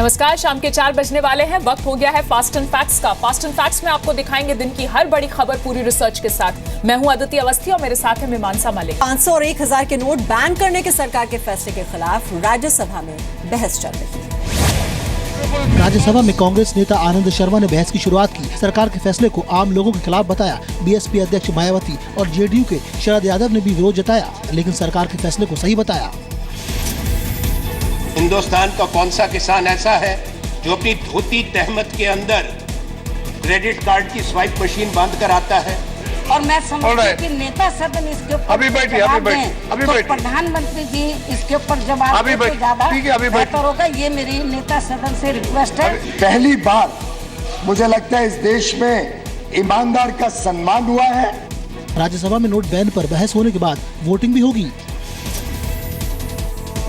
नमस्कार, शाम के 4 बजने वाले हैं। वक्त हो गया है फास्ट एंड फैक्ट्स का। फास्ट एंड फैक्ट्स में आपको दिखाएंगे दिन की हर बड़ी खबर पूरी रिसर्च के साथ। मैं हूं अदिति अवस्थी और मेरे साथ है मीमांसा मलिक। 500 और 1000 के नोट बैन करने के सरकार के फैसले के खिलाफ राज्यसभा में बहस चल रही है। राज्यसभा में कांग्रेस नेता आनंद शर्मा ने बहस की शुरुआत की। सरकार के फैसले को आम लोगों के खिलाफ बताया। बीएसपी अध्यक्ष मायावती और जेडीयू के शरद यादव ने भी विरोध जताया, लेकिन सरकार के फैसले को सही बताया। हिंदुस्तान का कौन सा किसान ऐसा है जो अपनी धोती तहमत के अंदर क्रेडिट कार्ड की स्वाइप मशीन बांध कर आता है? और मैं समझती हूं कि नेता सदन इसके ऊपर तो प्रधानमंत्री जी इसके ऊपर जवाब दें तो ज्यादा बेहतर होगा। ये मेरी नेता सदन से रिक्वेस्ट है। पहली बार मुझे लगता है इस देश में ईमानदार का सम्मान हुआ है। राज्यसभा में नोट बैन पर बहस होने के बाद वोटिंग भी होगी।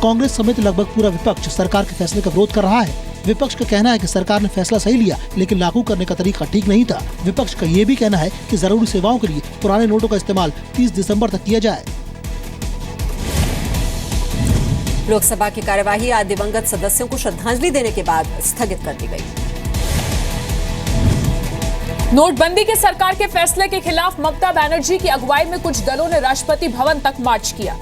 कांग्रेस समेत लगभग पूरा विपक्ष सरकार के फैसले का विरोध कर रहा है। विपक्ष का कहना है कि सरकार ने फैसला सही लिया, लेकिन लागू करने का तरीका ठीक नहीं था। विपक्ष का ये भी कहना है कि जरूरी सेवाओं के लिए पुराने नोटों का इस्तेमाल 30 दिसंबर तक किया जाए। लोकसभा की कार्यवाही आज दिवंगत सदस्यों को श्रद्धांजलि देने के बाद स्थगित कर दी गई। नोटबंदी के सरकार के फैसले के खिलाफ ममता बनर्जी की अगुवाई में कुछ दलों ने राष्ट्रपति भवन तक मार्च किया।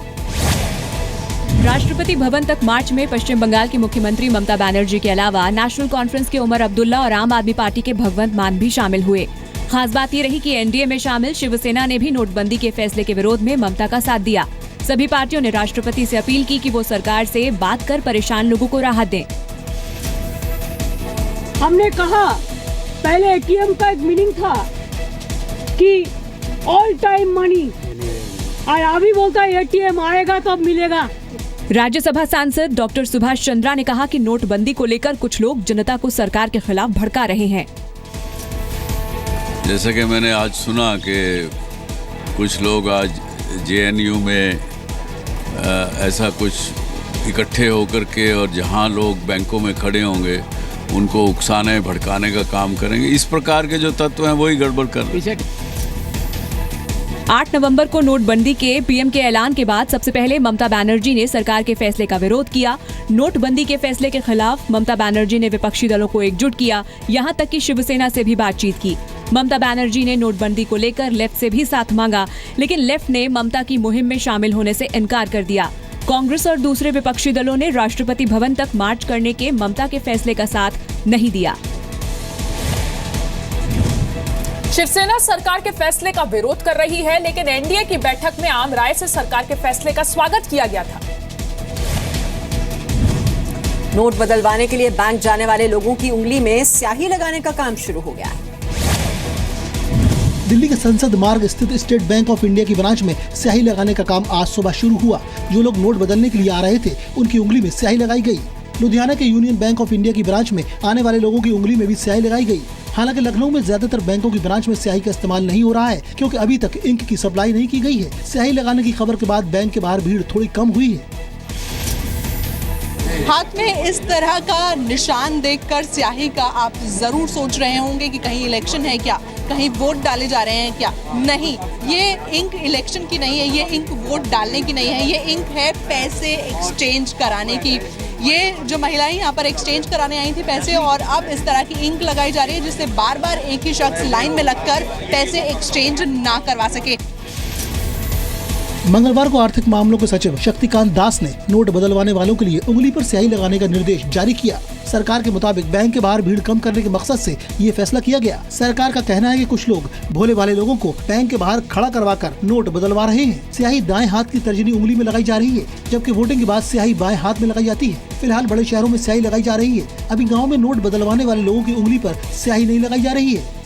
राष्ट्रपति भवन तक मार्च में पश्चिम बंगाल की मुख्यमंत्री ममता बनर्जी के अलावा नेशनल कॉन्फ्रेंस के उमर अब्दुल्ला और आम आदमी पार्टी के भगवंत मान भी शामिल हुए। खास बात ये रही कि एनडीए में शामिल शिवसेना ने भी नोटबंदी के फैसले के विरोध में ममता का साथ दिया। सभी पार्टियों ने राष्ट्रपति से अपील की कि वो सरकार से बात कर परेशान लोगों को राहत दें। हमने कहा पहले एटीएम का एक मीनिंग था कि ऑल टाइम मनी, और अभी बोलता है एटीएम आएगा तो अब मिलेगा। राज्यसभा सांसद डॉक्टर सुभाष चंद्रा ने कहा कि नोटबंदी को लेकर कुछ लोग जनता को सरकार के खिलाफ भड़का रहे हैं। जैसे कि मैंने आज सुना कि कुछ लोग आज जेएनयू में ऐसा कुछ इकट्ठे होकर के और जहां लोग बैंकों में खड़े होंगे उनको उकसाने भड़काने का काम करेंगे। इस प्रकार के जो तत्व हैं वही गड़बड़ कर रहे हैं। 8 नवंबर को नोटबंदी के पीएम के ऐलान के बाद सबसे पहले ममता बनर्जी ने सरकार के फैसले का विरोध किया। नोटबंदी के फैसले के खिलाफ ममता बनर्जी ने विपक्षी दलों को एकजुट किया, यहां तक कि शिवसेना से भी बातचीत की। ममता बनर्जी ने नोटबंदी को लेकर लेफ्ट से भी साथ मांगा, लेकिन लेफ्ट ने ममता की मुहिम में शामिल होने से इनकार कर दिया। कांग्रेस और दूसरे विपक्षी दलों ने राष्ट्रपति भवन तक मार्च करने के ममता के फैसले का साथ नहीं दिया। शिवसेना सरकार के फैसले का विरोध कर रही है, लेकिन एनडीए की बैठक में आम राय से सरकार के फैसले का स्वागत किया गया था। नोट बदलवाने के लिए बैंक जाने वाले लोगों की उंगली में स्याही लगाने का काम शुरू हो गया है। दिल्ली के संसद मार्ग स्थित स्टेट बैंक ऑफ इंडिया की ब्रांच में स्याही लगाने का काम आज सुबह शुरू हुआ। जो लोग नोट बदलने के लिए आ रहे थे उनकी उंगली में स्याही लगाई गई। लुधियाना के यूनियन बैंक ऑफ इंडिया की ब्रांच में आने वाले लोगों की उंगली में भी स्याही लगाई गई। हालांकि लखनऊ में ज्यादातर बैंकों की ब्रांच में स्याही का इस्तेमाल नहीं हो रहा है, क्योंकि अभी तक इंक की सप्लाई नहीं की गई है। स्याही लगाने की खबर के बाद बैंक के बाहर भीड़ थोड़ी कम हुई है। हाथ में इस तरह का निशान देखकर स्याही का आप जरूर सोच रहे होंगे कि कहीं इलेक्शन है क्या, कहीं वोट डाले जा रहे हैं क्या। नहीं, ये इंक इलेक्शन की नहीं है, ये इंक वोट डालने की नहीं है, ये इंक है पैसे एक्सचेंज कराने की। ये जो महिलाएं यहाँ पर एक्सचेंज कराने आई थी पैसे, और अब इस तरह की इंक लगाई जा रही है जिससे बार बार एक ही शख्स लाइन में लगकर पैसे एक्सचेंज ना करवा सके। मंगलवार को आर्थिक मामलों के सचिव शक्तिकांत दास ने नोट बदलवाने वालों के लिए उंगली पर स्याही लगाने का निर्देश जारी किया। सरकार के मुताबिक बैंक के बाहर भीड़ कम करने के मकसद से ये फैसला किया गया। सरकार का कहना है कि कुछ लोग भोले वाले लोगों को बैंक के बाहर खड़ा करवाकर नोट बदलवा रहे हैं। स्याही दाएं हाथ की तर्जनी उंगली में लगाई जा रही है, जबकि वोटिंग के बाद स्याही बाएं हाथ में लगाई जाती है। फिलहाल बड़े शहरों में स्याही लगाई जा रही है। अभी गाँव में नोट बदलवाने वाले लोगों की उंगली पर स्याही नहीं लगाई जा रही है।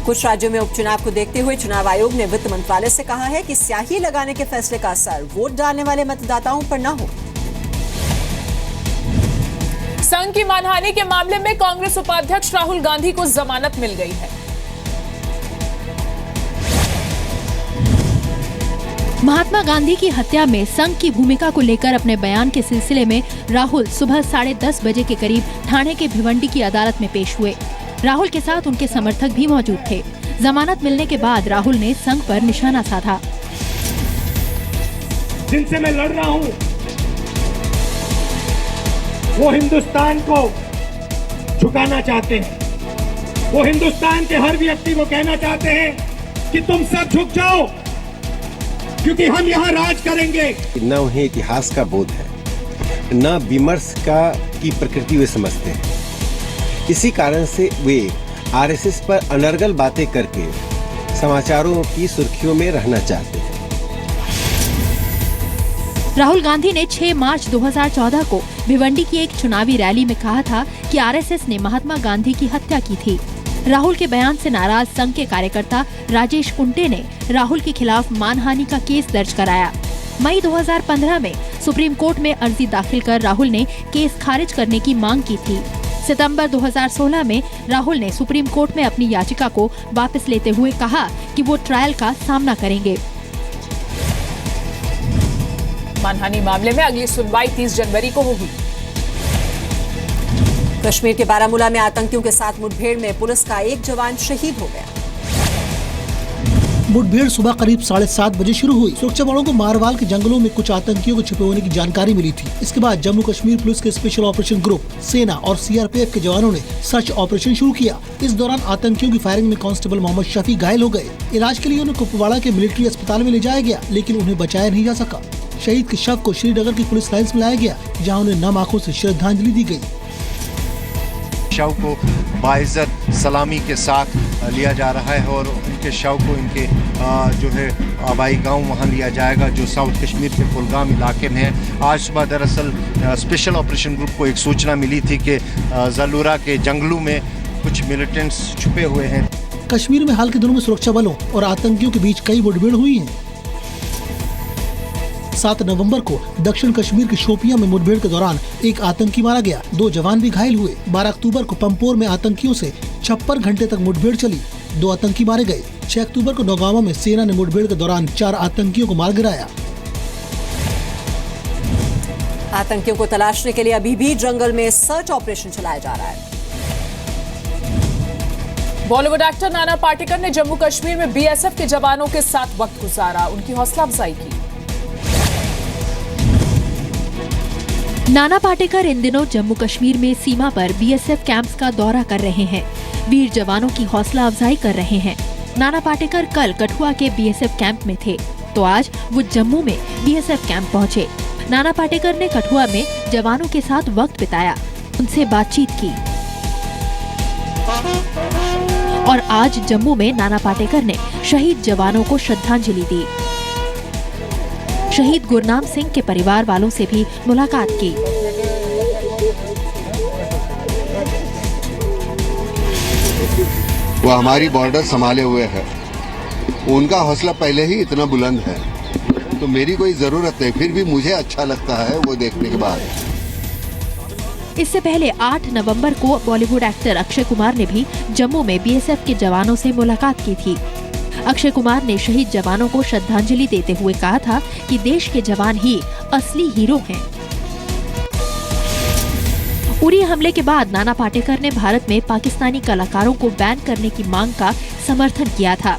कुछ राज्यों में उपचुनाव को देखते हुए चुनाव आयोग ने वित्त मंत्रालय से कहा है कि स्याही लगाने के फैसले का असर वोट डालने वाले मतदाताओं पर न हो। संघ की मानहानि के मामले में कांग्रेस उपाध्यक्ष राहुल गांधी को जमानत मिल गई है। महात्मा गांधी की हत्या में संघ की भूमिका को लेकर अपने बयान के सिलसिले में राहुल सुबह 10:30 बजे के करीब ठाणे के भिवंडी की अदालत में पेश हुए। राहुल के साथ उनके समर्थक भी मौजूद थे। जमानत मिलने के बाद राहुल ने संघ पर निशाना साधा। जिनसे मैं लड़ रहा हूँ वो हिंदुस्तान को झुकाना चाहते हैं। वो हिंदुस्तान के हर व्यक्ति को कहना चाहते हैं कि तुम सब झुक जाओ, क्योंकि हम यहाँ राज करेंगे। न उन्हें इतिहास का बोध है, न विमर्श की प्रकृति वे समझते हैं। इसी कारण से वे आरएसएस पर अनर्गल बातें करके समाचारों की सुर्खियों में रहना चाहते हैं। राहुल गांधी ने 6 मार्च 2014 को भिवंडी की एक चुनावी रैली में कहा था कि आरएसएस ने महात्मा गांधी की हत्या की थी। राहुल के बयान से नाराज संघ के कार्यकर्ता राजेश कुंटे ने राहुल के खिलाफ मानहानि का केस दर्ज कराया। मई 2015 में सुप्रीम कोर्ट में अर्जी दाखिल कर राहुल ने केस खारिज करने की मांग की थी। सितंबर 2016 में राहुल ने सुप्रीम कोर्ट में अपनी याचिका को वापस लेते हुए कहा कि वो ट्रायल का सामना करेंगे। मानहानि मामले में अगली सुनवाई 30 जनवरी को होगी। कश्मीर के बारामूला में आतंकियों के साथ मुठभेड़ में पुलिस का एक जवान शहीद हो गया। मुठभेड़ सुबह करीब 7:30 बजे शुरू हुई। सुरक्षा बलों को मारवाल के जंगलों में कुछ आतंकियों को छिपे होने की जानकारी मिली थी। इसके बाद जम्मू कश्मीर पुलिस के स्पेशल ऑपरेशन ग्रुप, सेना और सीआरपीएफ के जवानों ने सर्च ऑपरेशन शुरू किया। इस दौरान आतंकियों की फायरिंग में कांस्टेबल मोहम्मद शफी घायल हो गए। इलाज के लिए उन्हें कुपवाड़ा के मिलिट्री अस्पताल में ले जाया गया, लेकिन उन्हें बचाया नहीं जा सका। शहीद के शव को श्रीनगर की पुलिस लाइन्स में लाया गया, जहाँ उन्हें नम आंखों से श्रद्धांजलि दी गयी। शव को बाइज्जत सलामी के साथ लिया जा रहा है और उनके शव को इनके जो है आबाई गांव वहां लिया जाएगा, जो साउथ कश्मीर के कुलगाम इलाके में है। आज सुबह दरअसल स्पेशल ऑपरेशन ग्रुप को एक सूचना मिली थी कि जलूरा के जंगलों में कुछ मिलिटेंट्स छुपे हुए हैं। कश्मीर में हाल के दिनों में सुरक्षा बलों और आतंकियों के बीच कई मुठभेड़ हुई हैं। 7 नवंबर को दक्षिण कश्मीर के शोपियां में मुठभेड़ के दौरान एक आतंकी मारा गया, 2 जवान भी घायल हुए। 12 अक्टूबर को पंपोर में आतंकियों से 56 घंटे तक मुठभेड़ चली, 2 आतंकी मारे गए। 6 अक्टूबर को नौगामा में सेना ने मुठभेड़ के दौरान 4 आतंकियों को मार गिराया। आतंकियों को तलाशने के लिए अभी भी जंगल में सर्च ऑपरेशन चलाया जा रहा है। बॉलीवुड एक्टर नाना पाटेकर ने जम्मू कश्मीर में बीएसएफ के जवानों के साथ वक्त गुजारा, उनकी हौसला अफजाई की। नाना पाटेकर इन दिनों जम्मू कश्मीर में सीमा पर बीएसएफ कैंप्स का दौरा कर रहे हैं, वीर जवानों की हौसला अफजाई कर रहे हैं। नाना पाटेकर कल कठुआ के बीएसएफ कैंप में थे, तो आज वो जम्मू में बीएसएफ कैंप पहुंचे। नाना पाटेकर ने कठुआ में जवानों के साथ वक्त बिताया, उनसे बातचीत की और आज जम्मू में नाना पाटेकर ने शहीद जवानों को श्रद्धांजलि दी। शहीद गुरनाम सिंह के परिवार वालों से भी मुलाकात की। वो हमारी बॉर्डर संभाले हुए है, उनका हौसला पहले ही इतना बुलंद है, तो मेरी कोई जरूरत नहीं, फिर भी मुझे अच्छा लगता है वो देखने के बाद। इससे पहले 8 नवंबर को बॉलीवुड एक्टर अक्षय कुमार ने भी जम्मू में बीएसएफ के जवानों से मुलाकात की थी। अक्षय कुमार ने शहीद जवानों को श्रद्धांजलि देते हुए कहा था कि देश के जवान ही असली हीरो हैं। उरी हमले के बाद नाना पाटेकर ने भारत में पाकिस्तानी कलाकारों को बैन करने की मांग का समर्थन किया था।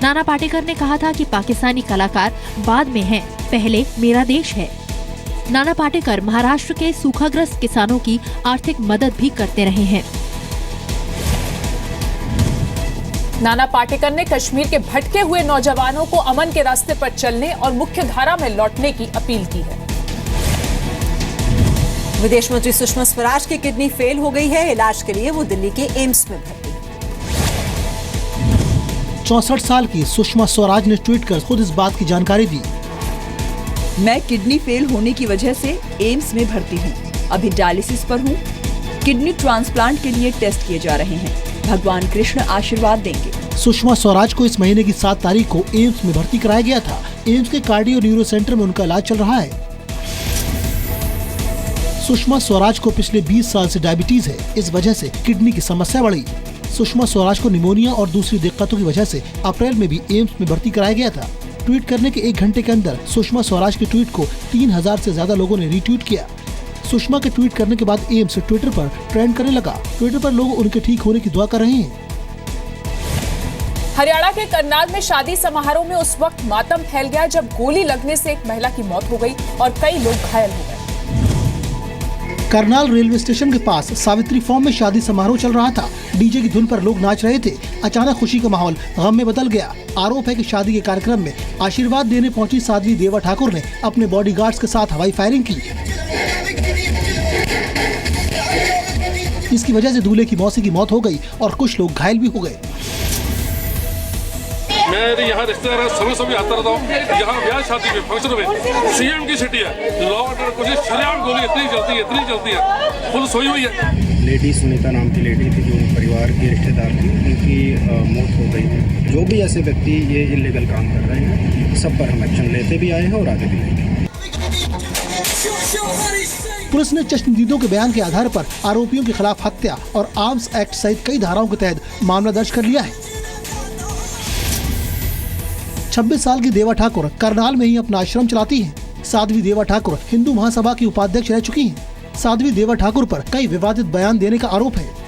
नाना पाटेकर ने कहा था कि पाकिस्तानी कलाकार बाद में हैं, पहले मेरा देश है। नाना पाटेकर महाराष्ट्र के सूखाग्रस्त किसानों की आर्थिक मदद भी करते रहे हैं। नाना पाटेकर ने कश्मीर के भटके हुए नौजवानों को अमन के रास्ते पर चलने और मुख्य धारा में लौटने की अपील की है। विदेश मंत्री सुषमा स्वराज की किडनी फेल हो गई है, इलाज के लिए वो दिल्ली के एम्स में भर्ती। 64 साल की सुषमा स्वराज ने ट्वीट कर खुद इस बात की जानकारी दी। मैं किडनी फेल होने की वजह से एम्स में भर्ती हूँ, अभी डायलिसिस पर हूँ। किडनी ट्रांसप्लांट के लिए टेस्ट किए जा रहे हैं, भगवान कृष्ण आशीर्वाद देंगे। सुषमा स्वराज को इस महीने की 7 तारीख को एम्स में भर्ती कराया गया था। एम्स के कार्डियो न्यूरो सेंटर में उनका इलाज चल रहा है। सुषमा स्वराज को पिछले 20 साल से डायबिटीज है, इस वजह से किडनी की समस्या बढ़ी। सुषमा स्वराज को निमोनिया और दूसरी दिक्कतों की वजह से अप्रैल में भी एम्स में भर्ती कराया गया था। ट्वीट करने के 1 घंटे के अंदर सुषमा स्वराज के ट्वीट को 3000 से ज्यादा लोगों ने रीट्वीट किया। सुषमा के ट्वीट करने के बाद एम्स ट्विटर पर ट्रेंड करने लगा। ट्विटर पर लोग उनके ठीक होने की दुआ कर रहे हैं। हरियाणा के करनाल में शादी समारोह में उस वक्त मातम फैल गया जब गोली लगने से एक महिला की मौत हो गई और कई लोग घायल हो गए। करनाल रेलवे स्टेशन के पास सावित्री फॉर्म में शादी समारोह चल रहा था। डीजे की धुन पर लोग नाच रहे थे। अचानक खुशी का माहौल गम में बदल गया। आरोप है कि शादी के कार्यक्रम में आशीर्वाद देने पहुंची साध्वी देवा ठाकुर ने अपने बॉडीगार्ड्स के साथ हवाई फायरिंग की। इसकी वजह से दूल्हे की मौसी की मौत हो गई और कुछ लोग घायल भी हो गए। मैं यहाँ रिश्तेदार समय समय आता रहता हूँ। यहाँ ब्याह शादी में फंक्शन में सीएम की सिटी है, लॉ ऑर्डर कुछ शरेआम गोली इतनी चलती है, फुल सोई हुई है। लेडी सुनीता नाम की लेडी थी जो परिवार की रिश्तेदार थी, उनकी मौत हो गई है। जो भी ऐसे व्यक्ति ये इलीगल काम कर रहे हैं सब पर हम एक्शन लेते भी आए हैं और आगे भी लेंगे। पुलिस ने चश्मदीदों के बयान के आधार पर आरोपियों के खिलाफ हत्या और आर्म्स एक्ट सहित कई धाराओं के तहत मामला दर्ज कर लिया है। 26 साल की देवा ठाकुर करनाल में ही अपना आश्रम चलाती हैं। साध्वी देवा ठाकुर हिंदू महासभा की उपाध्यक्ष रह चुकी हैं। साध्वी देवा ठाकुर पर कई विवादित बयान देने का आरोप है।